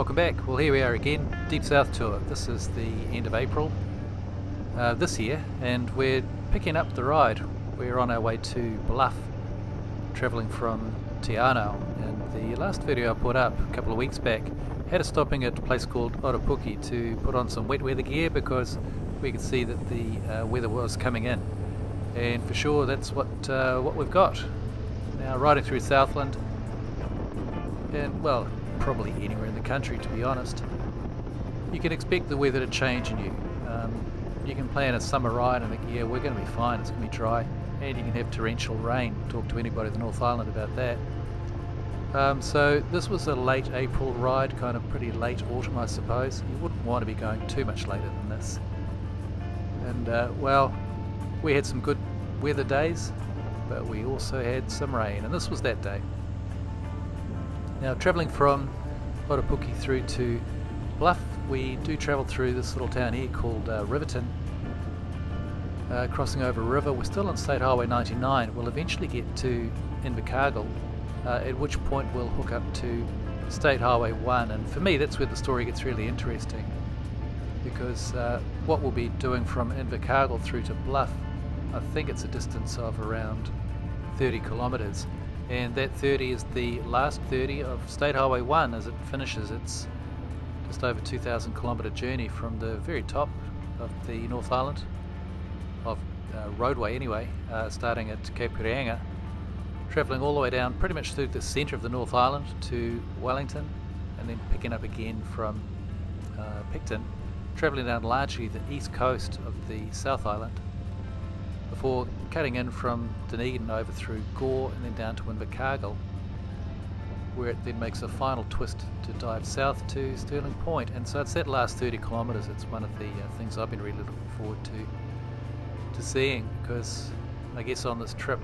Welcome back. Well, here we are again, Deep South Tour. This is the end of April this year, and we're picking up the ride. We're on our way to Bluff, travelling from Te Anau. And the last video I put up a couple of weeks back had us stopping at a place called Oropuki to put on some wet weather gear because we could see that the weather was coming in. And for sure that's what we've got. Now riding through Southland, and well, probably anywhere in the country to be honest, you can expect the weather to change in you. You can plan a summer ride and think, yeah, we're going to be fine, it's going to be dry, and you can have torrential rain. Talk to anybody in the North Island about that. So this was a late April ride, kind of pretty late autumn I suppose. You wouldn't want to be going too much later than this. And well, we had some good weather days, but we also had some rain, and this was that day. Now travelling from Oropuki through to Bluff, we do travel through this little town here called Riverton. Crossing over a river, we're still on State Highway 99. We'll eventually get to Invercargill, at which point we'll hook up to State Highway 1, and for me that's where the story gets really interesting, because what we'll be doing from Invercargill through to Bluff, I think it's a distance of around 30 kilometres, and that 30 is the last 30 of State Highway 1 as it finishes its just over 2,000 kilometre journey from the very top of the North Island, of roadway anyway, starting at Cape Reinga, travelling all the way down pretty much through the centre of the North Island to Wellington, and then picking up again from Picton, travelling down largely the east coast of the South Island, before cutting in from Dunedin over through Gore and then down to Invercargill, where it then makes a final twist to dive south to Stirling Point. And so it's that last 30 kilometres, it's one of the things I've been really looking forward to seeing, because I guess on this trip,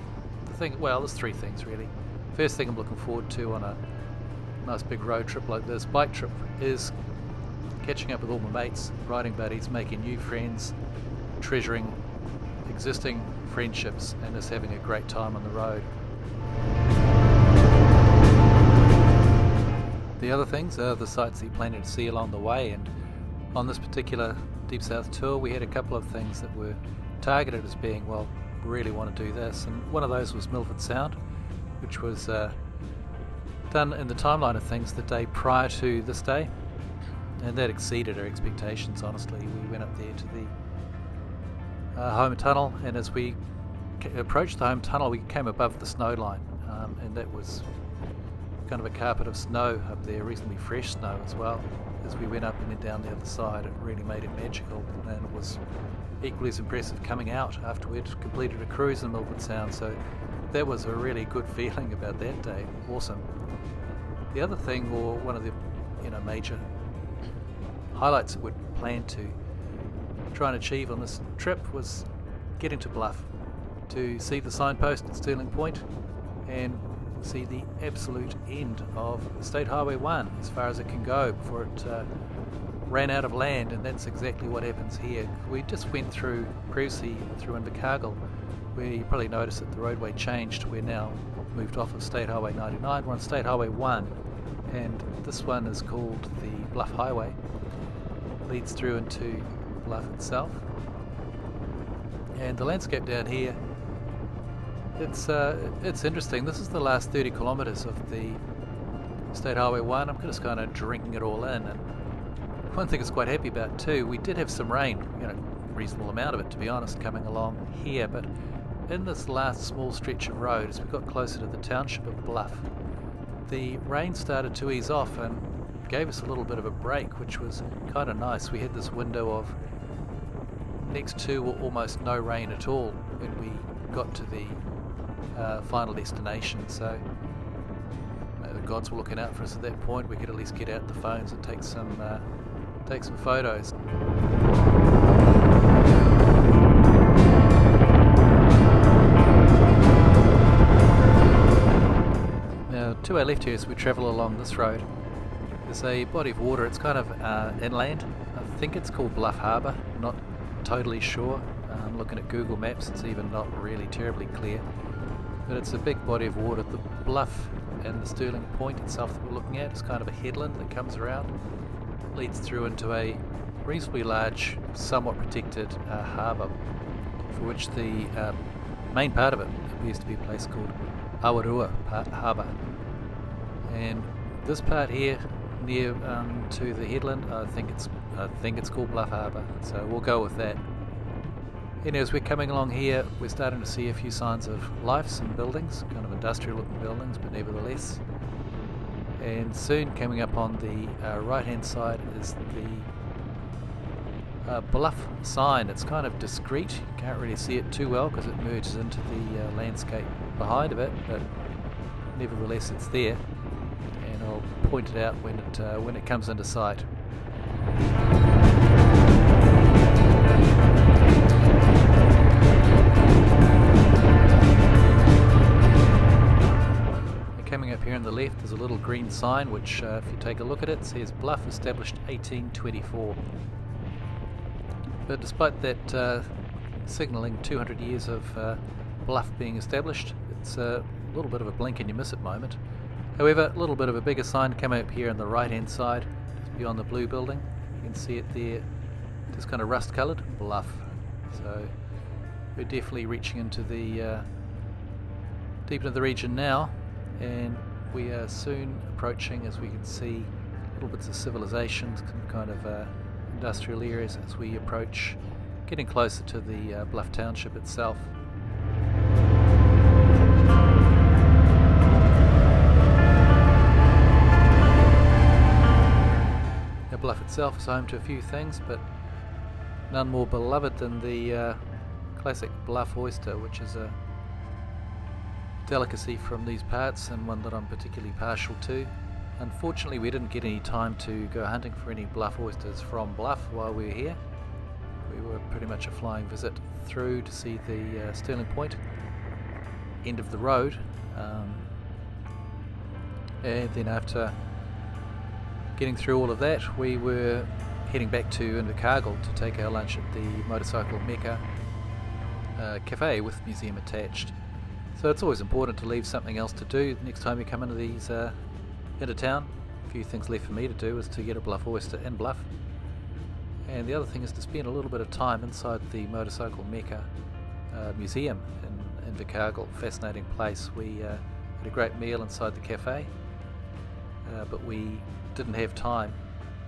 there's three things really. First thing I'm looking forward to on a nice big road trip like this, bike trip, is catching up with all my mates, riding buddies, making new friends, treasuring existing friendships, and just having a great time on the road. The other things are the sights that you're planning to see along the way, and on this particular Deep South tour we had a couple of things that were targeted as being, well, really want to do this, and one of those was Milford Sound, which was done in the timeline of things the day prior to this day, and that exceeded our expectations honestly. We went up there to the home tunnel, and as we approached the home tunnel we came above the snow line, and that was kind of a carpet of snow up there, reasonably fresh snow as well. As we went up and then down the other side, it really made it magical, and it was equally as impressive coming out after we'd completed a cruise in Milford Sound. So that was a really good feeling about that day. Awesome. The other thing, or one of the major highlights that we'd planned to try and achieve on this trip, was getting to Bluff to see the signpost at Stirling Point and see the absolute end of State Highway 1 as far as it can go before it ran out of land. And that's exactly what happens here. We just went through previously through Invercargill, where you probably noticed that the roadway changed. We're now moved off of State Highway 99, we're on State Highway 1, and this one is called the Bluff Highway. It leads through into Bluff itself, and the landscape down here, it's interesting. This is the last 30 kilometres of the State Highway 1. I'm just kind of drinking it all in, and one thing I was quite happy about too, we did have some rain, reasonable amount of it to be honest, coming along here, but in this last small stretch of road, as we got closer to the township of Bluff, the rain started to ease off and gave us a little bit of a break, which was kind of nice. We had this window of next to or almost no rain at all when we got to the final destination, so the gods were looking out for us at that point. We could at least get out the phones and take some photos. Now to our left here, as we travel along this road, there's a body of water. It's kind of inland. I think it's called Bluff Harbour, not totally sure. Looking at Google Maps, it's even not really terribly clear, but it's a big body of water. The Bluff and the Stirling Point itself that we're looking at is kind of a headland that comes around, leads through into a reasonably large, somewhat protected harbour, for which the main part of it appears to be a place called Awarua Harbour. And this part here, near to the headland, I think it's called Bluff Harbour, so we'll go with that. And as we're coming along here, we're starting to see a few signs of life, some buildings, kind of industrial looking buildings, but nevertheless. And soon coming up on the right hand side is the Bluff sign. It's kind of discreet, you can't really see it too well because it merges into the landscape behind of it, but nevertheless it's there, and I'll point it out when it comes into sight. Coming up here on the left there's a little green sign which, if you take a look at it, says Bluff established 1824. But despite that signalling 200 years of Bluff being established, it's a little bit of a blink and you miss it moment. However, a little bit of a bigger sign coming up here on the right hand side, just beyond the blue building. You can see it there, just kind of rust coloured, Bluff. So we're definitely reaching into the deep into the region now, and we are soon approaching, as we can see, little bits of civilization, some kind of industrial areas as we approach, getting closer to the Bluff Township itself. Now Bluff itself is home to a few things, but none more beloved than the classic Bluff oyster, which is a delicacy from these parts and one that I'm particularly partial to. Unfortunately, we didn't get any time to go hunting for any Bluff oysters from Bluff while we were here. We were pretty much a flying visit through to see the Stirling Point, end of the road, and then after getting through all of that, we were heading back to Invercargill to take our lunch at the Motorcycle Mecca cafe with museum attached. So it's always important to leave something else to do next time you come into these into town. A few things left for me to do is to get a Bluff oyster in Bluff, and the other thing is to spend a little bit of time inside the Motorcycle Mecca museum in Invercargill. Fascinating place. We had a great meal inside the cafe, but we didn't have time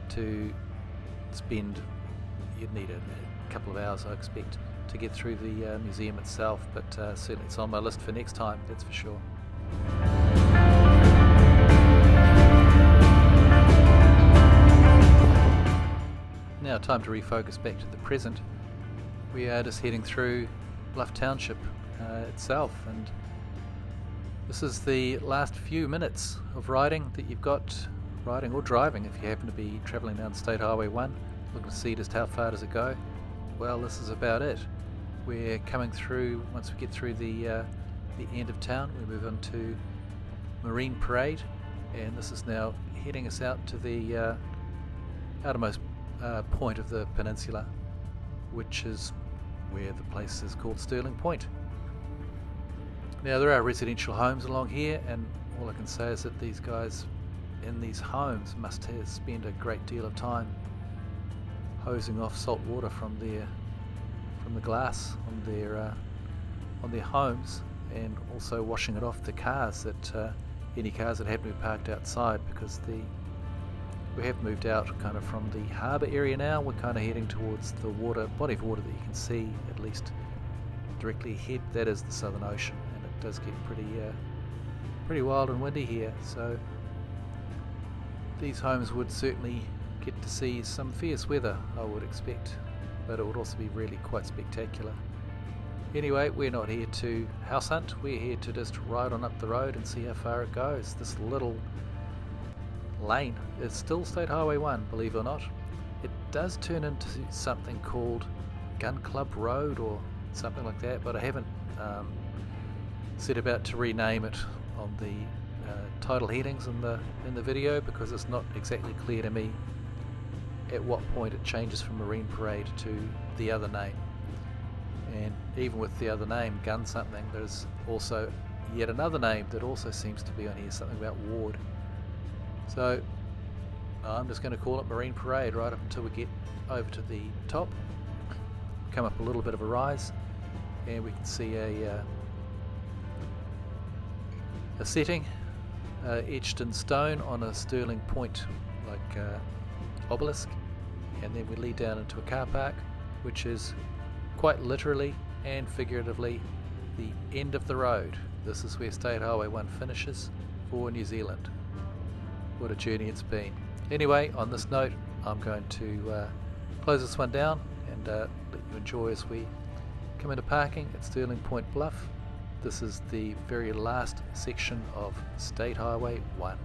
to spend, you'd need a couple of hours I expect to get through the museum itself, but certainly it's on my list for next time, that's for sure. Now time to refocus back to the present. We are just heading through Bluff Township itself, and this is the last few minutes of riding that you've got, riding or driving if you happen to be travelling down State Highway 1, looking to see just how far does it go. Well, this is about it. We're coming through, once we get through the end of town, we move on to Marine Parade, and this is now heading us out to the outermost point of the peninsula, which is where the place is called Stirling Point. Now there are residential homes along here, and all I can say is that these guys in these homes must have spent a great deal of time hosing off salt water from the glass on their homes, and also washing it off the cars, that any cars that happen to be parked outside, because we have moved out kind of from the harbour area now. We're kind of heading towards the body of water that you can see at least directly ahead. That is the Southern Ocean, and it does get pretty wild and windy here, so these homes would certainly get to see some fierce weather, I would expect, but it would also be really quite spectacular. Anyway, we're not here to house hunt, we're here to just ride on up the road and see how far it goes. This little lane is still State Highway 1, believe it or not. It does turn into something called Gun Club Road or something like that, but I haven't set about to rename it on the title headings in the video, because it's not exactly clear to me at what point it changes from Marine Parade to the other name. And even with the other name, Gun something, there's also yet another name that also seems to be on here, something about Ward. So I'm just going to call it Marine Parade right up until we get over to the top, come up a little bit of a rise, and we can see a setting etched in stone on a Stirling Point like obelisk, and then we lead down into a car park, which is quite literally and figuratively the end of the road. This is where State Highway 1 finishes for New Zealand. What a journey it's been. Anyway, on this note, I'm going to close this one down and let you enjoy as we come into parking at Stirling Point Bluff. This is the very last section of State Highway 1.